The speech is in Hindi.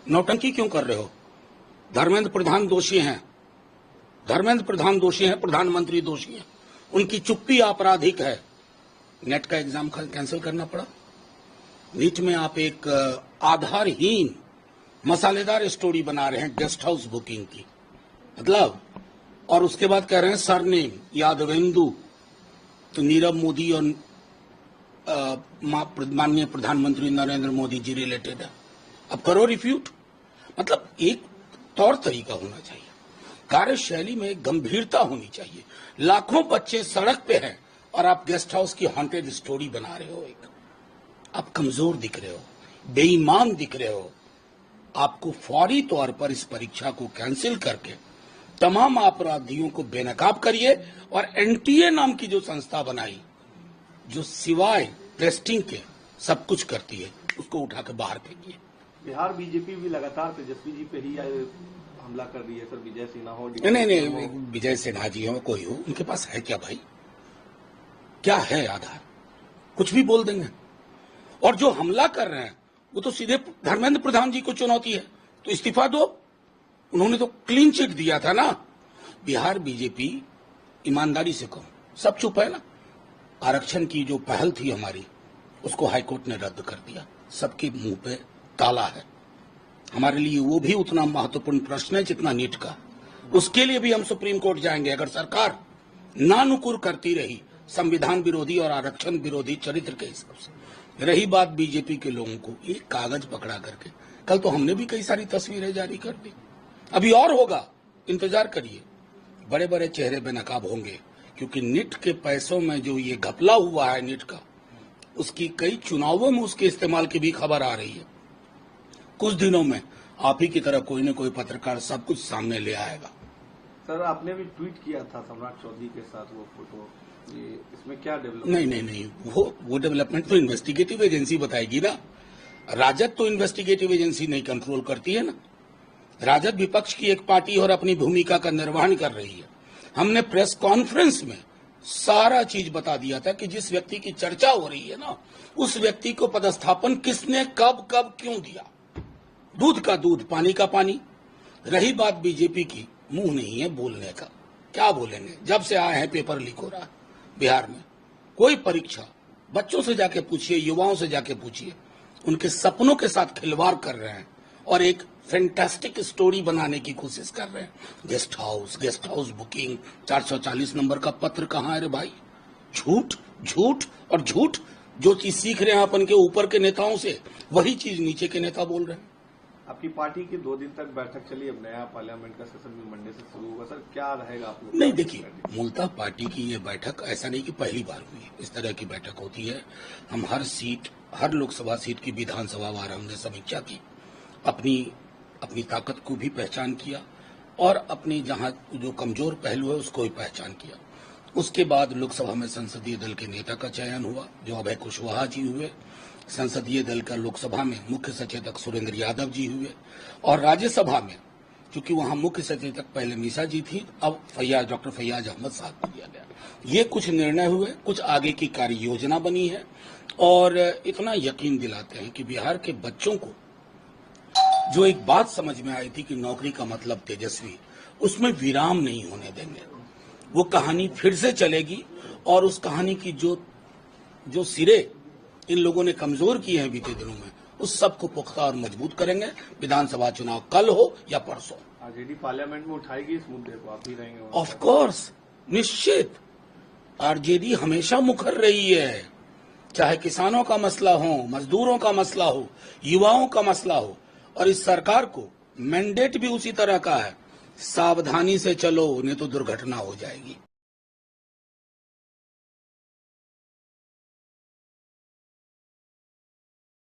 नौटंकी क्यों कर रहे हो? धर्मेंद्र प्रधान दोषी हैं, धर्मेंद्र प्रधान दोषी हैं, प्रधानमंत्री दोषी हैं, उनकी चुप्पी आपराधिक है। नेट का एग्जाम कैंसिल करना पड़ा। नीट में आप एक आधारहीन मसालेदार स्टोरी बना रहे हैं गेस्ट हाउस बुकिंग की, मतलब, और उसके बाद कह रहे हैं सरनेम यादवेंदु, तो नीरव मोदी और माननीय प्रधानमंत्री नरेंद्र मोदी जी रिलेटेड है। अब करो रिफ्यूट। मतलब एक तौर तरीका होना चाहिए, कार्यशैली में गंभीरता होनी चाहिए। लाखों बच्चे सड़क पे हैं और आप गेस्ट हाउस की हॉन्टेड स्टोरी बना रहे हो। एक आप कमजोर दिख रहे हो, बेईमान दिख रहे हो। आपको फौरी तौर पर इस परीक्षा को कैंसिल करके तमाम अपराधियों को बेनकाब करिए और एनटीए नाम की जो संस्था बनाई, जो सिवाय टेस्टिंग के सब कुछ करती है, उसको उठा के बाहर फेंकिए। बिहार बीजेपी भी लगातार तेजस्वी जी पे ही हमला कर रही है सर। विजय सिन्हा हो, नहीं, विजय सिन्हा जी हो, कोई हो, उनके पास है क्या भाई? क्या है आधार? कुछ भी बोल देंगे। और जो हमला कर रहे हैं वो तो सीधे धर्मेंद्र प्रधान जी को चुनौती है, तो इस्तीफा दो। उन्होंने तो क्लीन चिट दिया था ना। बिहार बीजेपी, ईमानदारी से कहो, सब चुप है ना। आरक्षण की जो पहल थी हमारी, उसको हाईकोर्ट ने रद्द कर दिया। सबके मुंह पे ताला है। हमारे लिए वो भी उतना महत्वपूर्ण प्रश्न है जितना नीट का। उसके लिए भी हम सुप्रीम कोर्ट जाएंगे अगर सरकार नानुकुर करती रही संविधान विरोधी और आरक्षण विरोधी चरित्र के हिसाब से। रही बात बीजेपी के लोगों को, एक कागज पकड़ा करके, कल तो हमने भी कई सारी तस्वीरें जारी कर दी, अभी और होगा, इंतजार करिए। बड़े बड़े चेहरे बेनकाब होंगे, क्योंकि नीट के पैसों में जो ये घपला हुआ है नीट का, उसकी कई चुनावों में उसके इस्तेमाल की भी खबर आ रही है। कुछ दिनों में आप ही की तरह कोई न कोई पत्रकार सब कुछ सामने ले आएगा। सर, आपने भी ट्वीट किया था सम्राट चौधरी के साथ वो फोटो, ये इसमें क्या डेवलपमेंट? नहीं, वो डेवलपमेंट तो इन्वेस्टिगेटिव एजेंसी बताएगी ना। राजद तो इन्वेस्टिगेटिव एजेंसी नहीं कंट्रोल करती है ना। राजद विपक्ष की एक पार्टी और अपनी भूमिका का निर्वहन कर रही है। हमने प्रेस कॉन्फ्रेंस में सारा चीज बता दिया था कि जिस व्यक्ति की चर्चा हो रही है ना, उस व्यक्ति को पदस्थापन किसने कब कब क्यों दिया। दूध का दूध, पानी का पानी। रही बात बीजेपी की, मुंह नहीं है बोलने का, क्या बोलेंगे? जब से आए हैं पेपर लीक हो रहा है बिहार में। कोई परीक्षा बच्चों से जाके पूछिए, युवाओं से जाके पूछिए, उनके सपनों के साथ खिलवाड़ कर रहे हैं और एक फैंटास्टिक स्टोरी बनाने की कोशिश कर रहे हैं। गेस्ट हाउस बुकिंग, 440 नंबर का पत्र कहाँ है रे भाई? झूठ झूठ और झूठ। जो चीज सीख रहे हैं अपन के ऊपर के नेताओं से, वही चीज नीचे के नेता बोल रहे हैं। आपकी पार्टी की 2 दिन तक बैठक चली, अब नया पार्लियामेंट का सेशन भी मंडे से शुरू होगा। सर, क्या रहेगा आप लोग? नहीं, देखिए, मूलतः पार्टी की ये बैठक ऐसा नहीं कि पहली बार हुई, इस तरह की बैठक होती है। हम हर लोकसभा सीट की विधानसभा वार हमने समीक्षा की, अपनी ताकत को भी पहचान किया और अपनी जहां जो कमजोर पहलू है उसको भी पहचान किया। उसके बाद लोकसभा में संसदीय दल के नेता का चयन हुआ, जो अभय कुशवाहा जी हुए। संसदीय दल का लोकसभा में मुख्य सचेतक सुरेंद्र यादव जी हुए, और राज्यसभा में क्योंकि वहां मुख्य सचेतक पहले मीसा जी थी, अब डॉक्टर फैयाज अहमद साहब को दिया गया। ये कुछ निर्णय हुए, कुछ आगे की कार्य योजना बनी है, और इतना यकीन दिलाते हैं कि बिहार के बच्चों को जो एक बात समझ में आई थी कि नौकरी का मतलब तेजस्वी, उसमें विराम नहीं होने देंगे। वो कहानी फिर से चलेगी, और उस कहानी की जो सिरे इन लोगों ने कमजोर किए हैं बीते दिनों में, उस सब को पुख्ता और मजबूत करेंगे। विधानसभा चुनाव कल हो या परसों, आरजेडी पार्लियामेंट में उठाएगी इस मुद्दे को, आप ही रहेंगे? ऑफ कोर्स, निश्चित। आरजेडी हमेशा मुखर रही है, चाहे किसानों का मसला हो, मजदूरों का मसला हो, युवाओं का मसला हो। और इस सरकार को मैंडेट भी उसी तरह का है, सावधानी से चलो नहीं तो दुर्घटना हो जाएगी।